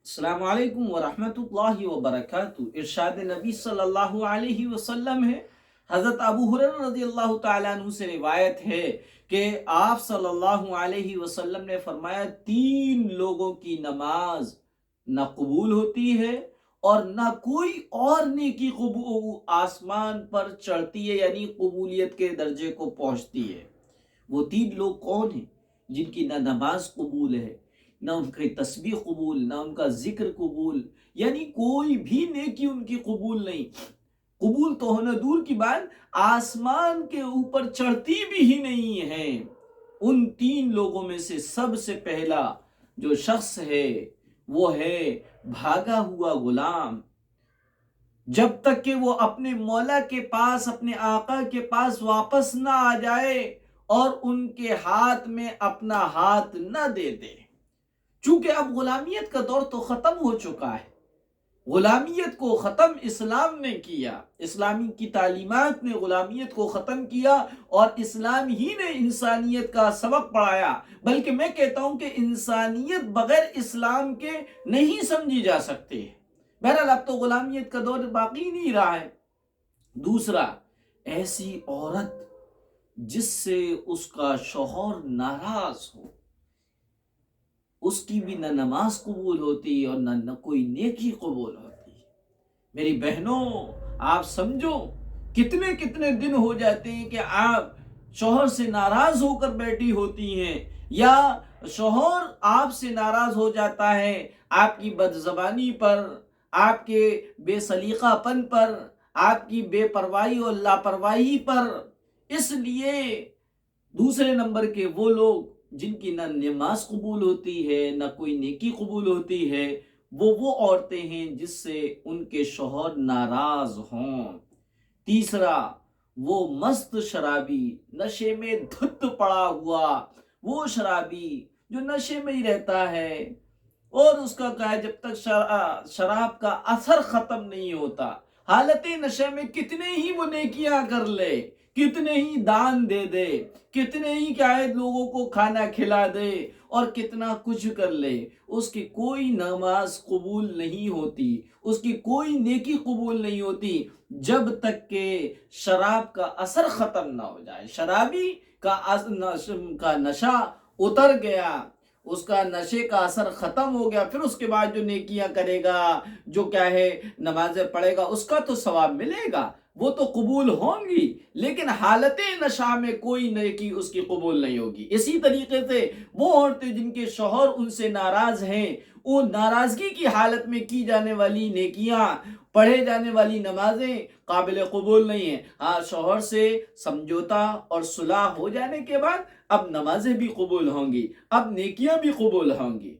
السلام علیکم ورحمۃ اللہ وبرکاتہ۔ ارشاد نبی صلی اللہ علیہ وسلم ہے، حضرت ابو ہریرہ رضی اللہ تعالیٰ عنہ سے روایت ہے کہ آپ صلی اللہ علیہ وسلم نے فرمایا، تین لوگوں کی نماز نہ قبول ہوتی ہے اور نہ کوئی اور نیکی آسمان پر چڑھتی ہے، یعنی قبولیت کے درجے کو پہنچتی ہے۔ وہ تین لوگ کون ہیں؟ جن کی نہ نماز قبول ہے، نہ ان کی تسبیح قبول، نہ ان کا ذکر قبول، یعنی کوئی بھی نیکی ان کی قبول نہیں۔ قبول تو ہونا دور کی بات، آسمان کے اوپر چڑھتی بھی ہی نہیں ہے۔ ان تین لوگوں میں سے سب سے پہلا جو شخص ہے وہ ہے بھاگا ہوا غلام۔ جب تک کہ وہ اپنے مولا کے پاس، اپنے آقا کے پاس واپس نہ آ جائے اور ان کے ہاتھ میں اپنا ہاتھ نہ دے دے۔ چونکہ اب غلامیت کا دور تو ختم ہو چکا ہے، غلامیت کو ختم اسلام نے کیا، اسلامی کی تعلیمات نے غلامیت کو ختم کیا اور اسلام ہی نے انسانیت کا سبق پڑھایا۔ بلکہ میں کہتا ہوں کہ انسانیت بغیر اسلام کے نہیں سمجھی جا سکتی۔ بہرحال اب تو غلامیت کا دور باقی نہیں رہا ہے۔ دوسرا، ایسی عورت جس سے اس کا شوہر ناراض ہو، اس کی بھی نہ نماز قبول ہوتی اور نہ کوئی نیکی قبول ہوتی۔ میری بہنوں، آپ سمجھو کتنے کتنے دن ہو جاتے ہیں کہ آپ شوہر سے ناراض ہو کر بیٹھی ہوتی ہیں، یا شوہر آپ سے ناراض ہو جاتا ہے آپ کی بد زبانی پر، آپ کے بے سلیقہ پن پر، آپ کی بے پرواہی اور لاپرواہی پر۔ اس لیے دوسرے نمبر کے وہ لوگ جن کی نہ نماز قبول ہوتی ہے نہ کوئی نیکی قبول ہوتی ہے، وہ عورتیں ہیں جس سے ان کے شوہر ناراض ہوں۔ تیسرا، وہ مست شرابی، نشے میں دھت پڑا ہوا وہ شرابی جو نشے میں ہی رہتا ہے اور اس کا کہا ہے جب تک شراب کا اثر ختم نہیں ہوتا، حالت نشے میں کتنے ہی وہ نیکیاں کر لے، کتنے ہی دان دے دے، کتنے ہی لوگوں کو کھانا کھلا دے اور کتنا کچھ کر لے، اس کی کوئی نماز قبول نہیں ہوتی، اس کی کوئی نیکی قبول نہیں ہوتی جب تک کہ شراب کا اثر ختم نہ ہو جائے۔ شرابی کا نشہ اتر گیا، اس کا نشے کا اثر ختم ہو گیا، پھر اس کے بعد جو نیکیاں کرے گا، جو نمازیں پڑھے گا، اس کا تو ثواب ملے گا، وہ تو قبول ہوں گی، لیکن حالت نشہ میں کوئی نیکی اس کی قبول نہیں ہوگی۔ اسی طریقے سے وہ عورتیں جن کے شوہر ان سے ناراض ہیں، وہ ناراضگی کی حالت میں کی جانے والی نیکیاں، پڑھے جانے والی نمازیں قابل قبول نہیں ہیں۔ ہاں، شوہر سے سمجھوتا اور صلح ہو جانے کے بعد اب نمازیں بھی قبول ہوں گی، اب نیکیاں بھی قبول ہوں گی۔